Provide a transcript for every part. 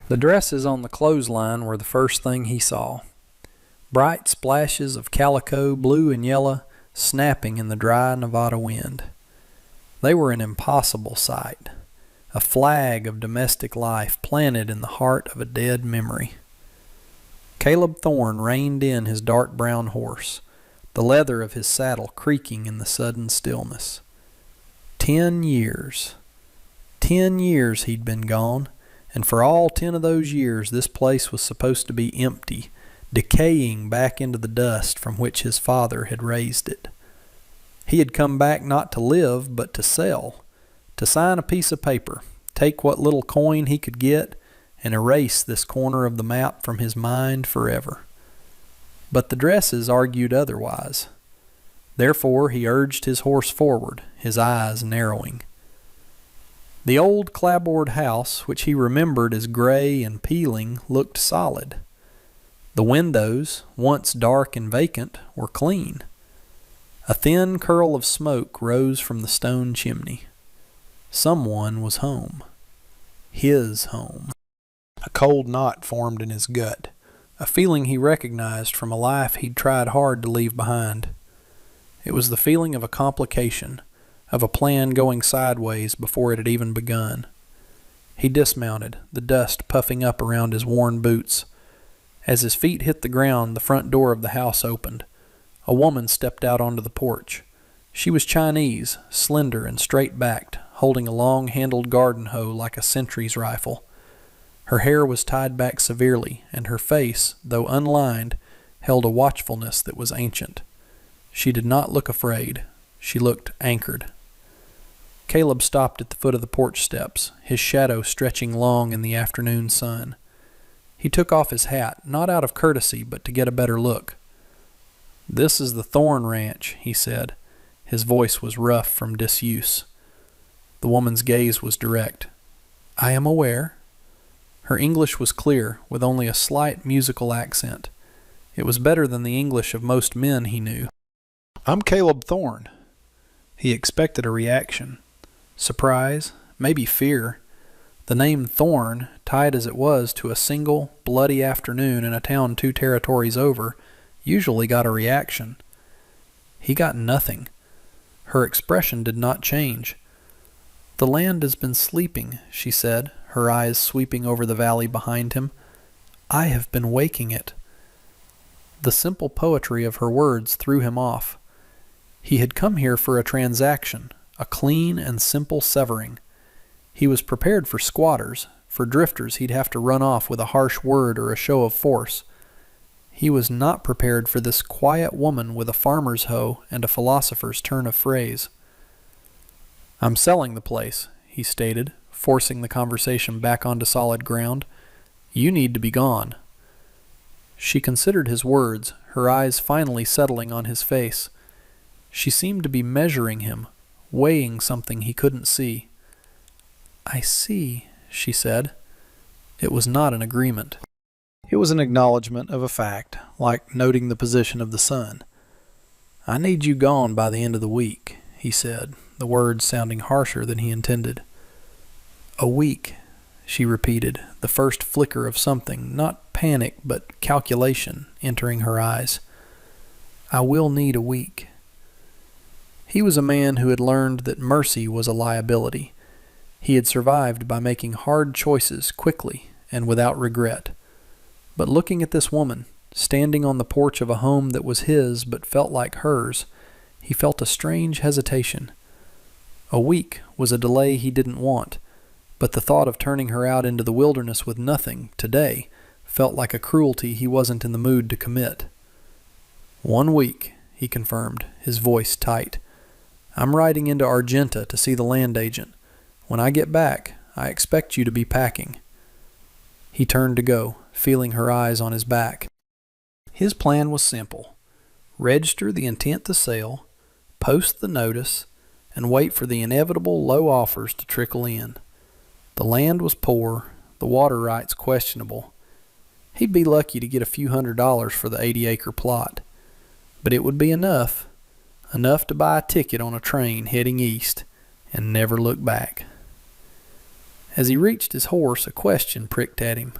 The dresses on the clothesline were the first thing he saw. Bright splashes of calico, blue and yellow, snapping in the dry Nevada wind. They were an impossible sight, a flag of domestic life planted in the heart of a dead memory. Caleb Thorne reined in his dark brown horse, the leather of his saddle creaking in the sudden stillness. 10 years. 10 years he'd been gone, and for all 10 of those years this place was supposed to be empty, decaying back into the dust from which his father had raised it. He had come back not to live, but to sell, to sign a piece of paper, take what little coin he could get, and erase this corner of the map from his mind forever. But the dresses argued otherwise. Therefore he urged his horse forward, his eyes narrowing. The old clapboard house, which he remembered as gray and peeling, looked solid. The windows, once dark and vacant, were clean. A thin curl of smoke rose from the stone chimney. Someone was home. His home. A cold knot formed in his gut, a feeling he recognized from a life he'd tried hard to leave behind. It was the feeling of a complication, of a plan going sideways before it had even begun. He dismounted, the dust puffing up around his worn boots. As his feet hit the ground, the front door of the house opened. A woman stepped out onto the porch. She was Chinese, slender and straight-backed, holding a long-handled garden hoe like a sentry's rifle. Her hair was tied back severely, and her face, though unlined, held a watchfulness that was ancient. She did not look afraid. She looked anchored. Caleb stopped at the foot of the porch steps, his shadow stretching long in the afternoon sun. He took off his hat, not out of courtesy, but to get a better look. "This is the Thorne Ranch," he said. His voice was rough from disuse. The woman's gaze was direct. "I am aware." Her English was clear, with only a slight musical accent. It was better than the English of most men he knew. "I'm Caleb Thorne." He expected a reaction. Surprise, maybe fear. The name Thorne, tied as it was to a single, bloody afternoon in a town 2 territories over, usually got a reaction. He got nothing. Her expression did not change. "The land has been sleeping," she said, her eyes sweeping over the valley behind him. "I have been waking it." The simple poetry of her words threw him off. He had come here for a transaction, a clean and simple severing. He was prepared for squatters, for drifters he'd have to run off with a harsh word or a show of force. He was not prepared for this quiet woman with a farmer's hoe and a philosopher's turn of phrase. "I'm selling the place," he stated, forcing the conversation back onto solid ground. "You need to be gone." She considered his words, her eyes finally settling on his face. She seemed to be measuring him, weighing something he couldn't see. "I see," she said. It was not an agreement. It was an acknowledgement of a fact, like noting the position of the sun. "I need you gone by the end of the week," he said, the words sounding harsher than he intended. "A week," she repeated, the first flicker of something, not panic but calculation, entering her eyes. "I will need a week." He was a man who had learned that mercy was a liability. He had survived by making hard choices quickly and without regret. But looking at this woman, standing on the porch of a home that was his but felt like hers, he felt a strange hesitation. A week was a delay he didn't want, but the thought of turning her out into the wilderness with nothing, today, felt like a cruelty he wasn't in the mood to commit. "1 week," he confirmed, his voice tight. "I'm riding into Argenta to see the land agent. When I get back, I expect you to be packing." He turned to go, feeling her eyes on his back. His plan was simple. Register the intent to sell, post the notice, and wait for the inevitable low offers to trickle in. The land was poor, the water rights questionable. He'd be lucky to get a few $100s for the 80-acre plot. But it would be enough to buy a ticket on a train heading east and never look back. As he reached his horse, a question pricked at him.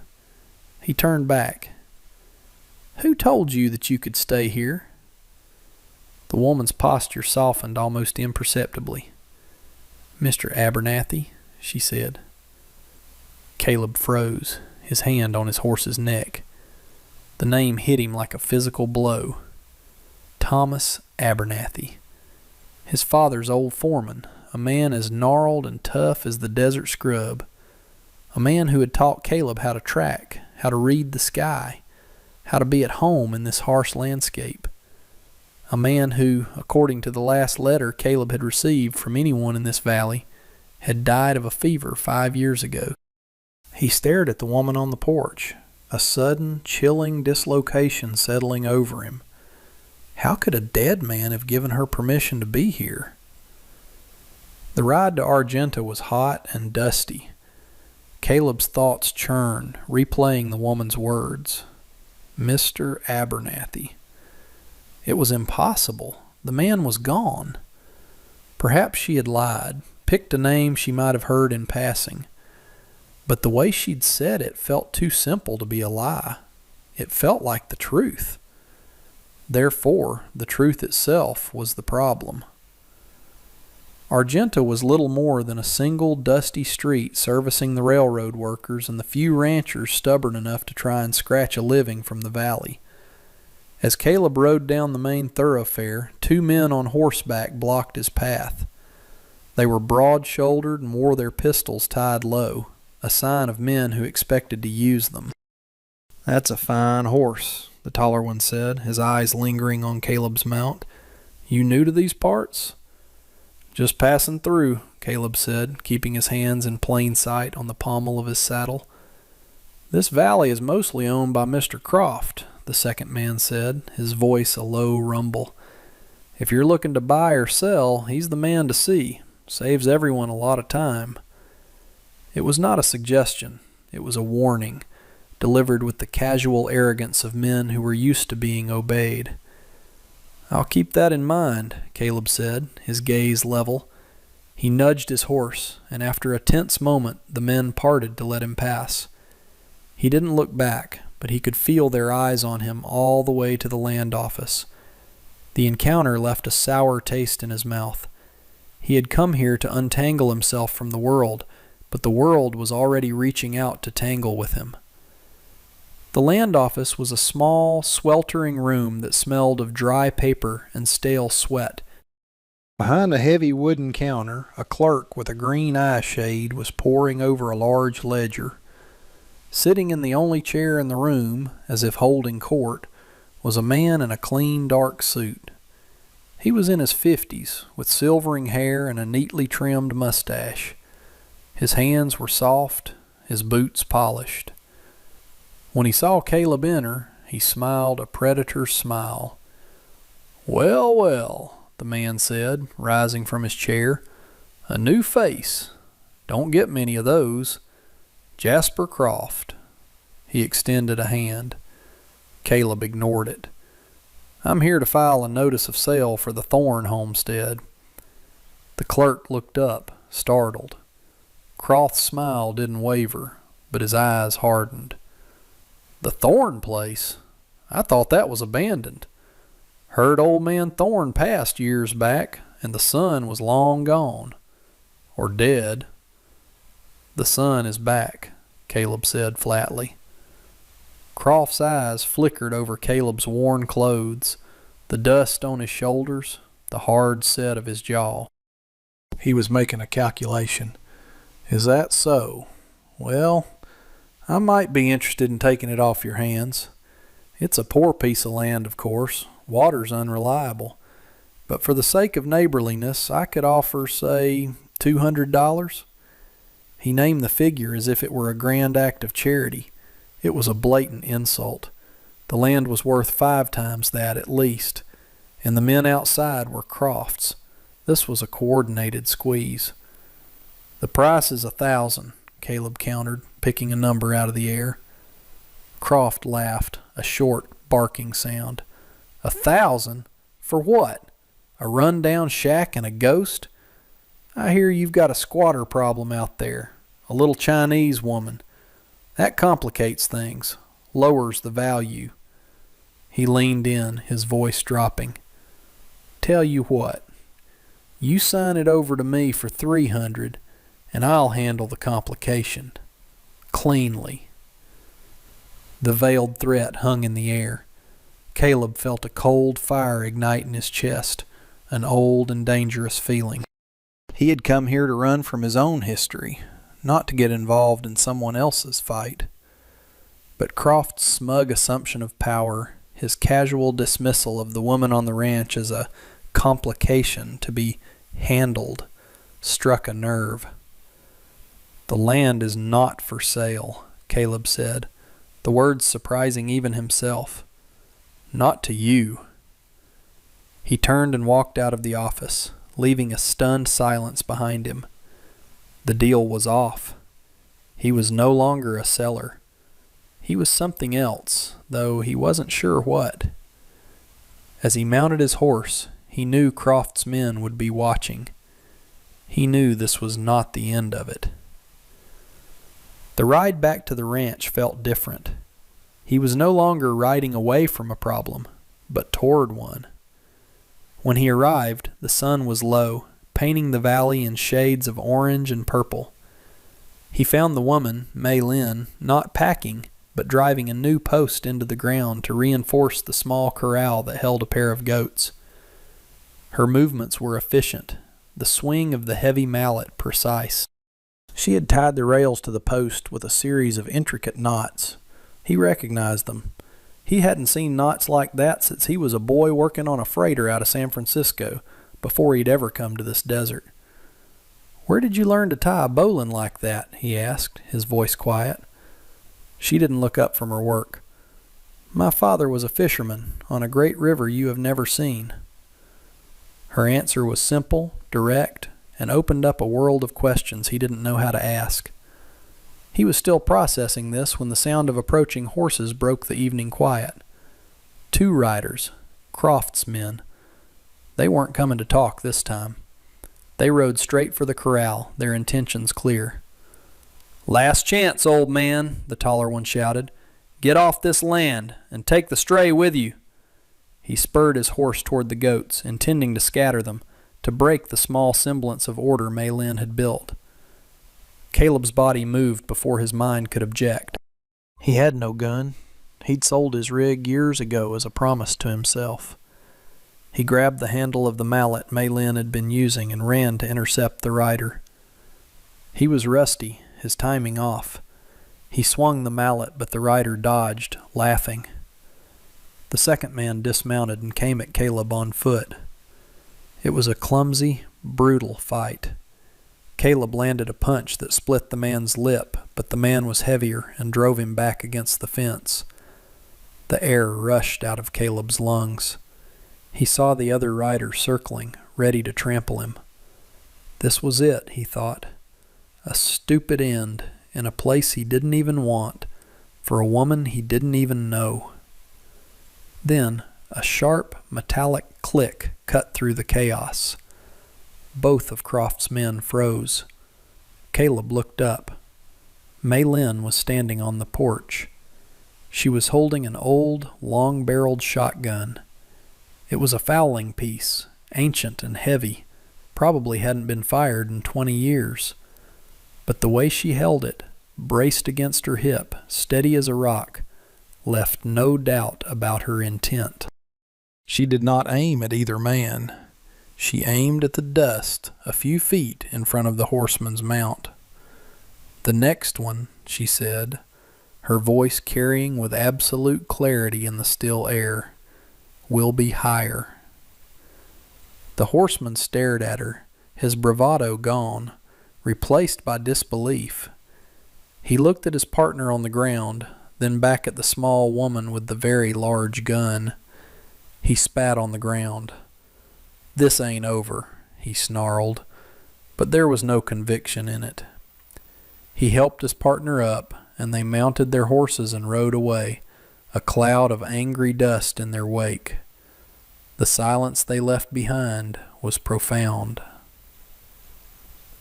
He turned back. "Who told you that you could stay here?" The woman's posture softened almost imperceptibly. "Mr. Abernathy," she said. Caleb froze, his hand on his horse's neck. The name hit him like a physical blow. Thomas Abernathy. His father's old foreman, a man as gnarled and tough as the desert scrub. A man who had taught Caleb how to track, how to read the sky, how to be at home in this harsh landscape. A man who, according to the last letter Caleb had received from anyone in this valley, had died of a fever 5 years ago. He stared at the woman on the porch, a sudden, chilling dislocation settling over him. How could a dead man have given her permission to be here? The ride to Argenta was hot and dusty. Caleb's thoughts churned, replaying the woman's words. Mr. Abernathy. It was impossible. The man was gone. Perhaps she had lied, picked a name she might have heard in passing. But the way she'd said it felt too simple to be a lie. It felt like the truth. Therefore, the truth itself was the problem. Argenta was little more than a single dusty street servicing the railroad workers and the few ranchers stubborn enough to try and scratch a living from the valley. As Caleb rode down the main thoroughfare, 2 men on horseback blocked his path. They were broad-shouldered and wore their pistols tied low, a sign of men who expected to use them. "That's a fine horse," the taller one said, his eyes lingering on Caleb's mount. "You new to these parts?" "Just passing through," Caleb said, keeping his hands in plain sight on the pommel of his saddle. "This valley is mostly owned by Mr. Croft," the second man said, his voice a low rumble. "If you're looking to buy or sell, he's the man to see. Saves everyone a lot of time." It was not a suggestion. It was a warning, delivered with the casual arrogance of men who were used to being obeyed. "I'll keep that in mind," Caleb said, his gaze level. He nudged his horse, and after a tense moment, the men parted to let him pass. He didn't look back, but he could feel their eyes on him all the way to the land office. The encounter left a sour taste in his mouth. He had come here to untangle himself from the world, but the world was already reaching out to tangle with him. The land office was a small, sweltering room that smelled of dry paper and stale sweat. Behind a heavy wooden counter, a clerk with a green eye shade was poring over a large ledger. Sitting in the only chair in the room, as if holding court, was a man in a clean, dark suit. He was in his 50s, with silvering hair and a neatly trimmed mustache. His hands were soft, his boots polished. When he saw Caleb enter, he smiled a predator's smile. "Well, well," the man said, rising from his chair. "A new face. Don't get many of those. Jasper Croft." He extended a hand. Caleb ignored it. "I'm here to file a notice of sale for the Thorne homestead." The clerk looked up, startled. Croft's smile didn't waver, but his eyes hardened. "The Thorne place? I thought that was abandoned. Heard old man Thorne passed years back, and the son was long gone. Or dead." "The son is back," Caleb said flatly. Croft's eyes flickered over Caleb's worn clothes, the dust on his shoulders, the hard set of his jaw. He was making a calculation. "Is that so? Well, I might be interested in taking it off your hands. It's a poor piece of land, of course. Water's unreliable. But for the sake of neighborliness, I could offer, say, $200. He named the figure as if it were a grand act of charity. It was a blatant insult. The land was worth 5 times that at least, and the men outside were Crofts. This was a coordinated squeeze. "The price is 1,000, Caleb countered, picking a number out of the air. Croft laughed, a short, barking sound. 1,000? For what? A run-down shack and a ghost? I hear you've got a squatter problem out there. A a little Chinese woman. That complicates things, lowers the value. He leaned in, his voice dropping. Tell you what, you sign it over to me for $300, and I'll handle the complication. Cleanly. The veiled threat hung in the air. Caleb felt a cold fire ignite in his chest, an old and dangerous feeling. He had come here to run from his own history, not to get involved in someone else's fight. But Croft's smug assumption of power, his casual dismissal of the woman on the ranch as a complication to be handled, struck a nerve. The land is not for sale, Caleb said, the words surprising even himself. Not to you. He turned and walked out of the office, leaving a stunned silence behind him. The deal was off. He was no longer a seller. He was something else, though he wasn't sure what. As he mounted his horse, he knew Croft's men would be watching. He knew this was not the end of it. The ride back to the ranch felt different. He was no longer riding away from a problem, but toward one. When he arrived, the sun was low, painting the valley in shades of orange and purple. He found the woman, Mei Lin, not packing, but driving a new post into the ground to reinforce the small corral that held a pair of goats. Her movements were efficient, the swing of the heavy mallet precise. She had tied the rails to the post with a series of intricate knots. He recognized them. He hadn't seen knots like that since he was a boy working on a freighter out of San Francisco, before he'd ever come to this desert. "Where did you learn to tie a bowline like that?" he asked, his voice quiet. She didn't look up from her work. "My father was a fisherman on a great river you have never seen." Her answer was simple, direct, and opened up a world of questions he didn't know how to ask. He was still processing this when the sound of approaching horses broke the evening quiet. 2 riders, Croft's men. They weren't coming to talk this time. They rode straight for the corral, their intentions clear. "Last chance, old man," the taller one shouted. "Get off this land, and take the stray with you." He spurred his horse toward the goats, intending to scatter them, to break the small semblance of order Mei Lin had built. Caleb's body moved before his mind could object. He had no gun. He'd sold his rig years ago as a promise to himself. He grabbed the handle of the mallet Mei Lin had been using and ran to intercept the rider. He was rusty, his timing off. He swung the mallet, but the rider dodged, laughing. The second man dismounted and came at Caleb on foot. It was a clumsy, brutal fight. Caleb landed a punch that split the man's lip, but the man was heavier and drove him back against the fence. The air rushed out of Caleb's lungs. He saw the other rider circling, ready to trample him. This was it, he thought. A stupid end, in a place he didn't even want, for a woman he didn't even know. Then, a sharp, metallic click cut through the chaos. Both of Croft's men froze. Caleb looked up. Mei Lin was standing on the porch. She was holding an old, long-barreled shotgun. It was a fowling piece, ancient and heavy, probably hadn't been fired in 20 years. But the way she held it, braced against her hip, steady as a rock, left no doubt about her intent. She did not aim at either man. She aimed at the dust a few feet in front of the horseman's mount. "The next one," she said, her voice carrying with absolute clarity in the still air, "will be higher." The horseman stared at her, his bravado gone, replaced by disbelief. He looked at his partner on the ground, then back at the small woman with the very large gun. He spat on the ground. "This ain't over," he snarled, but there was no conviction in it. He helped his partner up, and they mounted their horses and rode away, a cloud of angry dust in their wake. The silence they left behind was profound.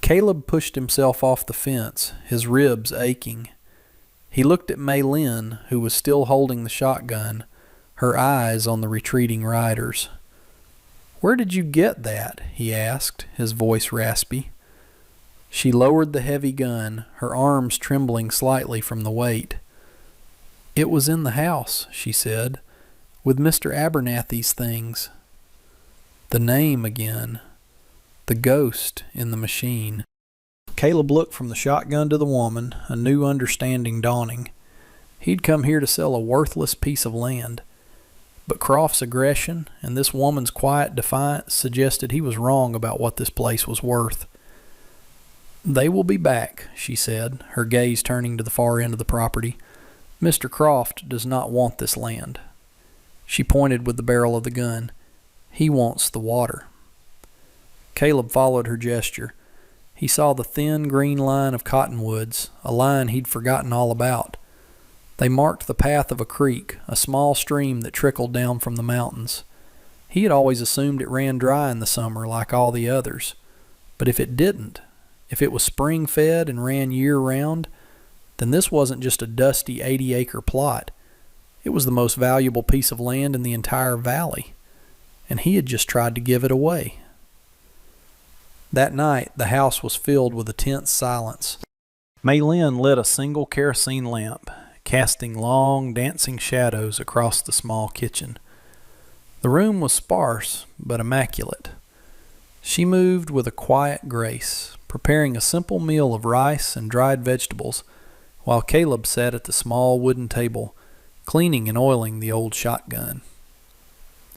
Caleb pushed himself off the fence, his ribs aching. He looked at Mei Lin, who was still holding the shotgun, her eyes on the retreating riders. "Where did you get that?" he asked, his voice raspy. She lowered the heavy gun, her arms trembling slightly from the weight. "It was in the house," she said, "with Mr. Abernathy's things." The name again. The ghost in the machine. Caleb looked from the shotgun to the woman, a new understanding dawning. He'd come here to sell a worthless piece of land. But Croft's aggression and this woman's quiet defiance suggested he was wrong about what this place was worth. "They will be back," she said, her gaze turning to the far end of the property. "Mr. Croft does not want this land." She pointed with the barrel of the gun. "He wants the water." Caleb followed her gesture. He saw the thin green line of cottonwoods, a line he'd forgotten all about. They marked the path of a creek, a small stream that trickled down from the mountains. He had always assumed it ran dry in the summer like all the others. But if it didn't, if it was spring-fed and ran year-round, then this wasn't just a dusty 80-acre plot. It was the most valuable piece of land in the entire valley, and he had just tried to give it away. That night, the house was filled with a tense silence. Mei Lin lit a single kerosene lamp, casting long, dancing shadows across the small kitchen. The room was sparse, but immaculate. She moved with a quiet grace, preparing a simple meal of rice and dried vegetables, while Caleb sat at the small wooden table, cleaning and oiling the old shotgun.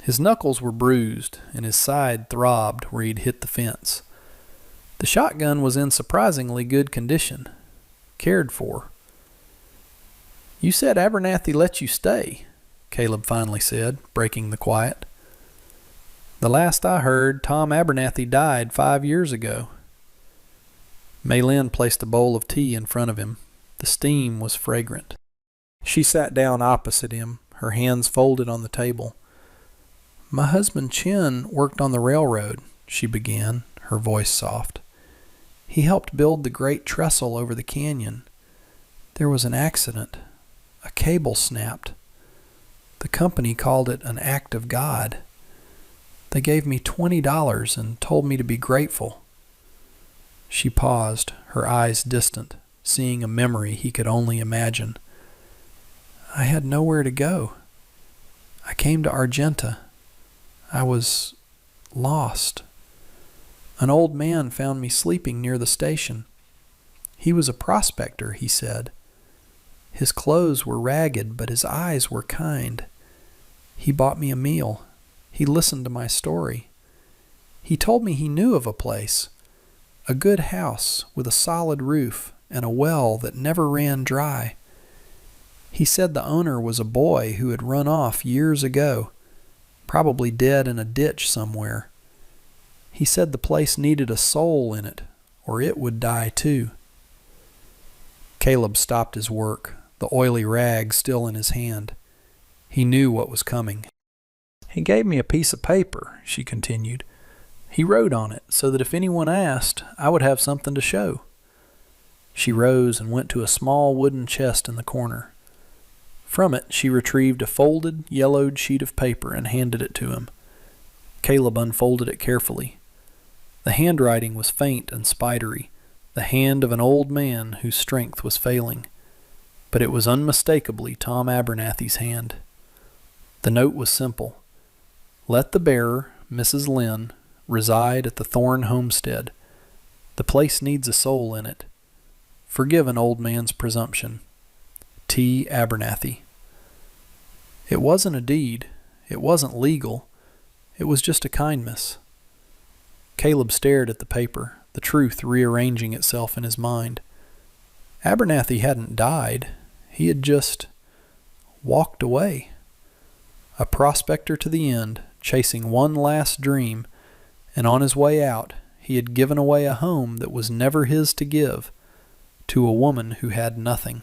His knuckles were bruised, and his side throbbed where he'd hit the fence. The shotgun was in surprisingly good condition, cared for. "You said Abernathy let you stay," Caleb finally said, breaking the quiet. "The last I heard, Tom Abernathy died 5 years ago." Mei Lin placed a bowl of tea in front of him. The steam was fragrant. She sat down opposite him, her hands folded on the table. "My husband Chin worked on the railroad," she began, her voice soft. "He helped build the great trestle over the canyon. There was an accident. A cable snapped. The company called it an act of God. They gave me $20 and told me to be grateful." She paused, her eyes distant, seeing a memory he could only imagine. "I had nowhere to go. I came to Argenta. I was lost. An old man found me sleeping near the station. He was a prospector," he said. "His clothes were ragged, but his eyes were kind. He bought me a meal. He listened to my story. He told me he knew of a place, a good house with a solid roof and a well that never ran dry. He said the owner was a boy who had run off years ago, probably dead in a ditch somewhere. He said the place needed a soul in it, or it would die too." Caleb stopped his work, the oily rag still in his hand. He knew what was coming. "He gave me a piece of paper," she continued. "He wrote on it so that if anyone asked, I would have something to show." She rose and went to a small wooden chest in the corner. From it, she retrieved a folded, yellowed sheet of paper and handed it to him. Caleb unfolded it carefully. The handwriting was faint and spidery, the hand of an old man whose strength was failing. But it was unmistakably Tom Abernathy's hand. The note was simple. "Let the bearer, Mrs. Lin, reside at the Thorne homestead. The place needs a soul in it. Forgive an old man's presumption. T. Abernathy." It wasn't a deed. It wasn't legal. It was just a kindness. Caleb stared at the paper, the truth rearranging itself in his mind. Abernathy hadn't died. He had just walked away. A prospector to the end, chasing one last dream, and on his way out, he had given away a home that was never his to give, to a woman who had nothing.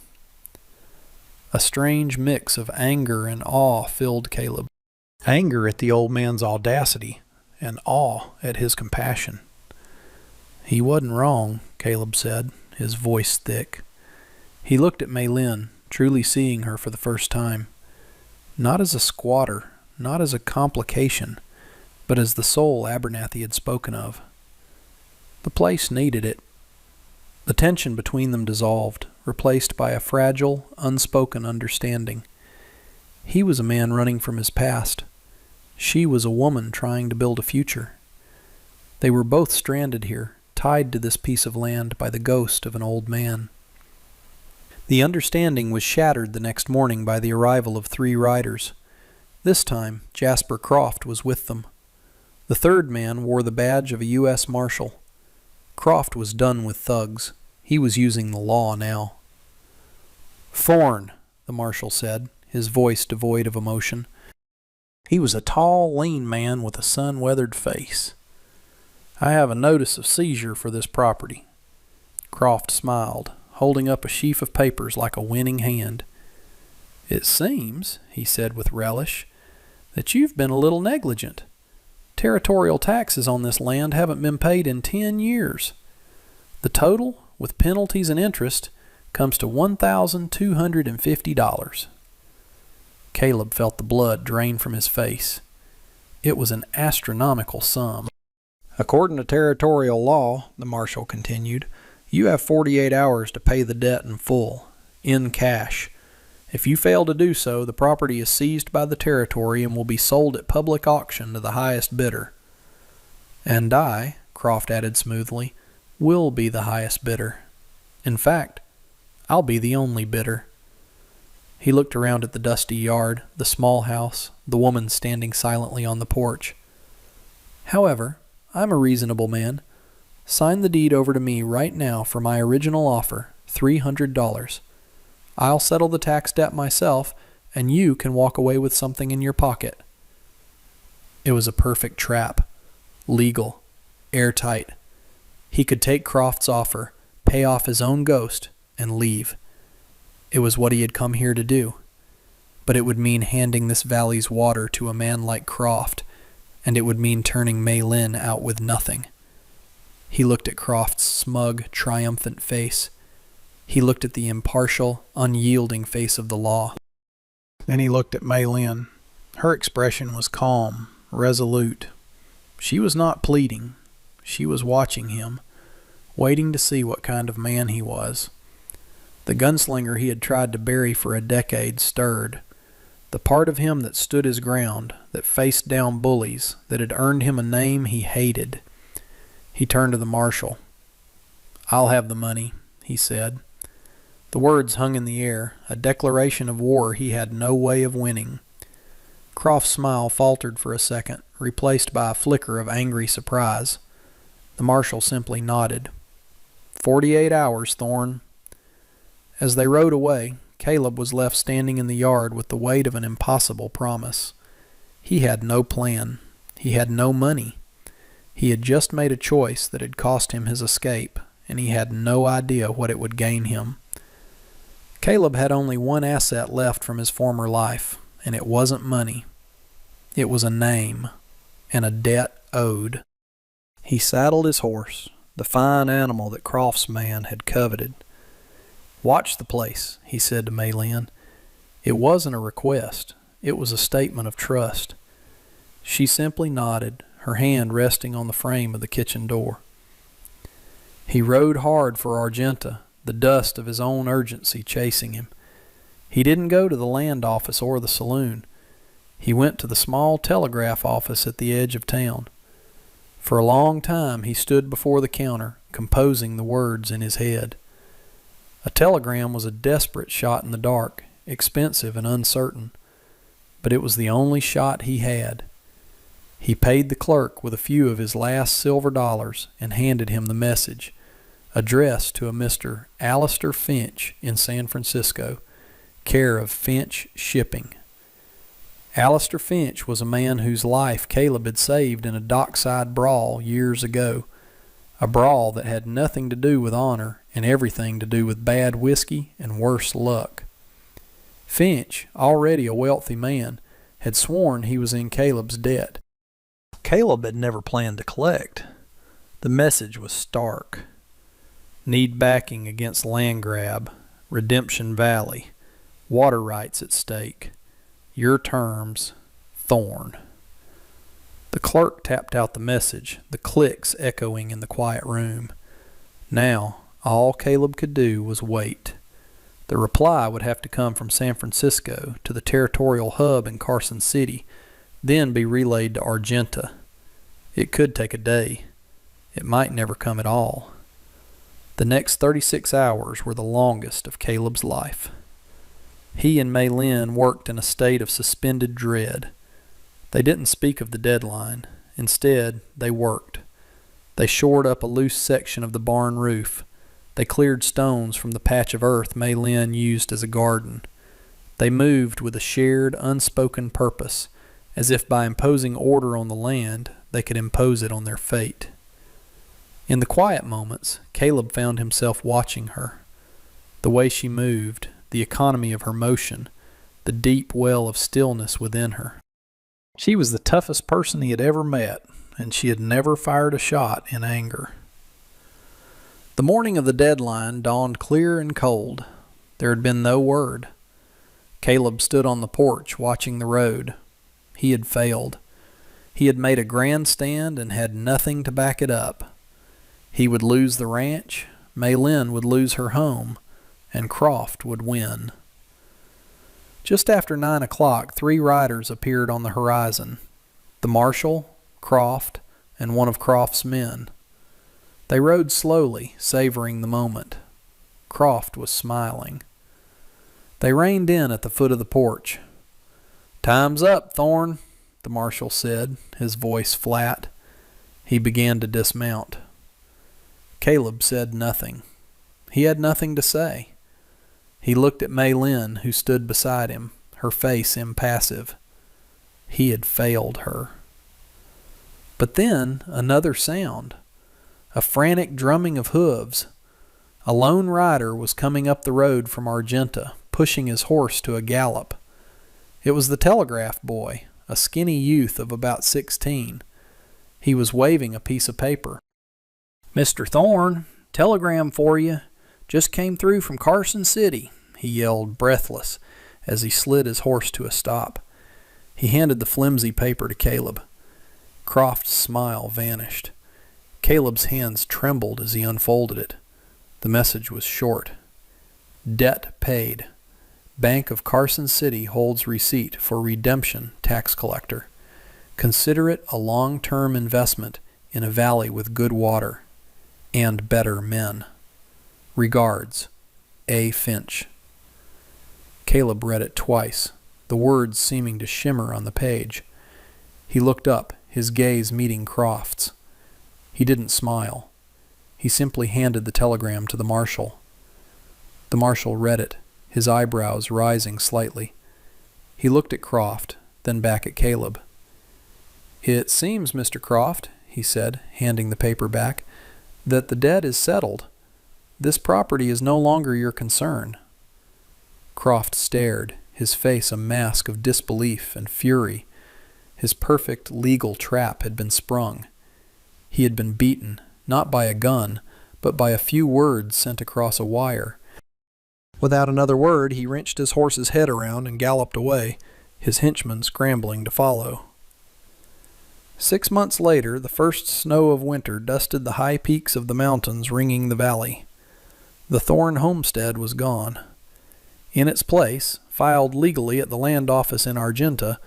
A strange mix of anger and awe filled Caleb. Anger at the old man's audacity, and awe at his compassion. He wasn't wrong, Caleb said, his voice thick. He looked at Mei Lin, truly seeing her for the first time. Not as a squatter, not as a complication, but as the soul Abernathy had spoken of. The place needed it. The tension between them dissolved, replaced by a fragile, unspoken understanding. He was a man running from his past. She was a woman trying to build a future. They were both stranded here, tied to this piece of land by the ghost of an old man. The understanding was shattered the next morning by the arrival of 3 riders. This time, Jasper Croft was with them. The third man wore the badge of a U.S. Marshal. Croft was done with thugs. He was using the law now. "Thorne," the marshal said, his voice devoid of emotion. He was a tall, lean man with a sun-weathered face. "I have a notice of seizure for this property." Croft smiled, holding up a sheaf of papers like a winning hand. "It seems," he said with relish, "that you've been a little negligent. Territorial taxes on this land haven't been paid in 10 years. The total, with penalties and interest, comes to $1,250. Caleb felt the blood drain from his face. It was an astronomical sum. "According to territorial law," the marshal continued, "you have 48 hours to pay the debt in full, in cash. If you fail to do so, the property is seized by the territory and will be sold at public auction to the highest bidder." "And I," Croft added smoothly, "will be the highest bidder. In fact, I'll be the only bidder." He looked around at the dusty yard, the small house, the woman standing silently on the porch. "However, I'm a reasonable man. Sign the deed over to me right now for my original offer, $300. I'll settle the tax debt myself, and you can walk away with something in your pocket." It was a perfect trap. Legal. Airtight. He could take Croft's offer, pay off his own ghost, and leave. It was what he had come here to do. But it would mean handing this valley's water to a man like Croft, and it would mean turning Mei Lin out with nothing. He looked at Croft's smug, triumphant face. He looked at the impartial, unyielding face of the law. Then he looked at Mei Lin. Her expression was calm, resolute. She was not pleading. She was watching him, waiting to see what kind of man he was. The gunslinger he had tried to bury for a decade stirred. The part of him that stood his ground, that faced down bullies, that had earned him a name he hated. He turned to the marshal. "I'll have the money," he said. The words hung in the air, a declaration of war he had no way of winning. Croft's smile faltered for a second, replaced by a flicker of angry surprise. The marshal simply nodded. 48 hours, Thorne." As they rode away, Caleb was left standing in the yard with the weight of an impossible promise. He had no plan. He had no money. He had just made a choice that had cost him his escape, and he had no idea what it would gain him. Caleb had only one asset left from his former life, and it wasn't money. It was a name, and a debt owed. He saddled his horse, the fine animal that Croft's man had coveted. "Watch the place," he said to Mei Lin. It wasn't a request. It was a statement of trust. She simply nodded, her hand resting on the frame of the kitchen door. He rode hard for Argenta, the dust of his own urgency chasing him. He didn't go to the land office or the saloon. He went to the small telegraph office at the edge of town. For a long time he stood before the counter, composing the words in his head. A telegram was a desperate shot in the dark, expensive and uncertain, but it was the only shot he had. He paid the clerk with a few of his last silver dollars and handed him the message, addressed to a Mr. Alistair Finch in San Francisco, care of Finch Shipping. Alistair Finch was a man whose life Caleb had saved in a dockside brawl years ago, a brawl that had nothing to do with honor and everything to do with bad whiskey and worse luck. Finch, already a wealthy man, had sworn he was in Caleb's debt. Caleb had never planned to collect. The message was stark. Need backing against land grab, Redemption Valley, water rights at stake. Your terms, Thorn. The clerk tapped out the message, the clicks echoing in the quiet room. Now, all Caleb could do was wait. The reply would have to come from San Francisco to the territorial hub in Carson City, then be relayed to Argenta. It could take a day. It might never come at all. The next 36 hours were the longest of Caleb's life. He and Mei Lin worked in a state of suspended dread. They didn't speak of the deadline. Instead, they worked. They shored up a loose section of the barn roof. They cleared stones from the patch of earth Mei Lin used as a garden. They moved with a shared, unspoken purpose, as if by imposing order on the land, they could impose it on their fate. In the quiet moments, Caleb found himself watching her. The way she moved, the economy of her motion, the deep well of stillness within her. She was the toughest person he had ever met, and she had never fired a shot in anger. The morning of the deadline dawned clear and cold. There had been no word. Caleb stood on the porch watching the road. He had failed. He had made a grand stand and had nothing to back it up. He would lose the ranch, Mei Lin would lose her home, and Croft would win. Just after 9 o'clock, 3 riders appeared on the horizon. The marshal, Croft, and one of Croft's men. They rode slowly, savoring the moment. Croft was smiling. They reined in at the foot of the porch. "Time's up, Thorn," the marshal said, his voice flat. He began to dismount. Caleb said nothing. He had nothing to say. He looked at Mei Lin, who stood beside him, her face impassive. He had failed her. But then another sound. A frantic drumming of hooves. A lone rider was coming up the road from Argenta, pushing his horse to a gallop. It was the telegraph boy, a skinny youth of about 16. He was waving a piece of paper. "Mr. Thorn, telegram for you. Just came through from Carson City," he yelled, breathless, as he slid his horse to a stop. He handed the flimsy paper to Caleb. Croft's smile vanished. Caleb's hands trembled as he unfolded it. The message was short. "Debt paid. Bank of Carson City holds receipt for redemption, tax collector. Consider it a long-term investment in a valley with good water and better men. Regards, A. Finch." Caleb read it twice, the words seeming to shimmer on the page. He looked up, his gaze meeting Croft's. He didn't smile. He simply handed the telegram to the marshal. The marshal read it, his eyebrows rising slightly. He looked at Croft, then back at Caleb. "It seems, Mr. Croft," he said, handing the paper back, "that the debt is settled. This property is no longer your concern." Croft stared, his face a mask of disbelief and fury. His perfect legal trap had been sprung. He had been beaten, not by a gun, but by a few words sent across a wire. Without another word, he wrenched his horse's head around and galloped away, his henchmen scrambling to follow. 6 months later, the first snow of winter dusted the high peaks of the mountains ringing the valley. The Thorn homestead was gone. In its place, filed legally at the land office in Argenta,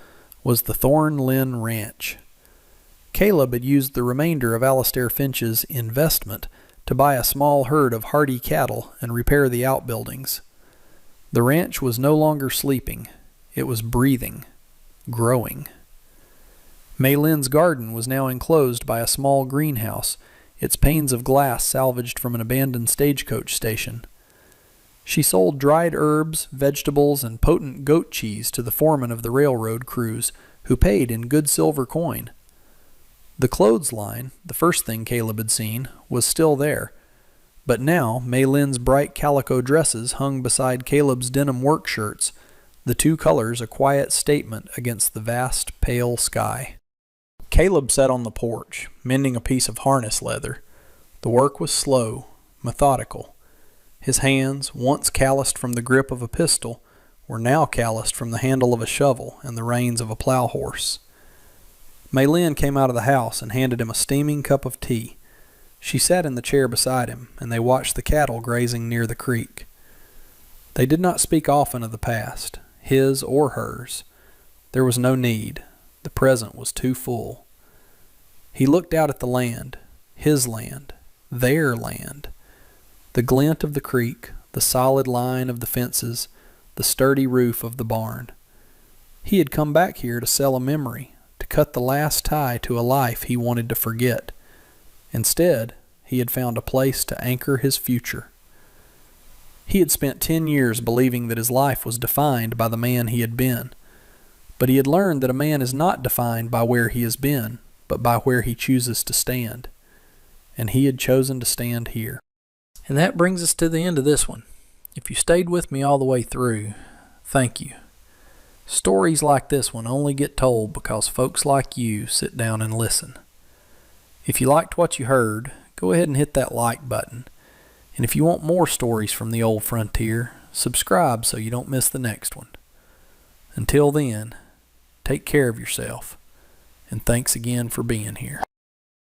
was the Thorn Lynn Ranch. Caleb had used the remainder of Alistair Finch's investment to buy a small herd of hardy cattle and repair the outbuildings. The ranch was no longer sleeping. It was breathing, growing. Mei Lin's garden was now enclosed by a small greenhouse, its panes of glass salvaged from an abandoned stagecoach station. She sold dried herbs, vegetables, and potent goat cheese to the foreman of the railroad crews, who paid in good silver coin. The clothesline, the first thing Caleb had seen, was still there, but now Mei Lin's bright calico dresses hung beside Caleb's denim work shirts, the two colors a quiet statement against the vast, pale sky. Caleb sat on the porch, mending a piece of harness leather. The work was slow, methodical. His hands, once calloused from the grip of a pistol, were now calloused from the handle of a shovel and the reins of a plow horse. Maylin came out of the house and handed him a steaming cup of tea. She sat in the chair beside him, and they watched the cattle grazing near the creek. They did not speak often of the past, his or hers. There was no need. The present was too full. He looked out at the land, his land, their land. The glint of the creek, the solid line of the fences, the sturdy roof of the barn. He had come back here to sell a memory, to cut the last tie to a life he wanted to forget. Instead, he had found a place to anchor his future. He had spent 10 years believing that his life was defined by the man he had been. But he had learned that a man is not defined by where he has been, but by where he chooses to stand. And he had chosen to stand here. And that brings us to the end of this one. If you stayed with me all the way through, thank you. Stories like this one only get told because folks like you sit down and listen. If you liked what you heard, go ahead and hit that like button. And if you want more stories from the old frontier, subscribe so you don't miss the next one. Until then, take care of yourself, and thanks again for being here.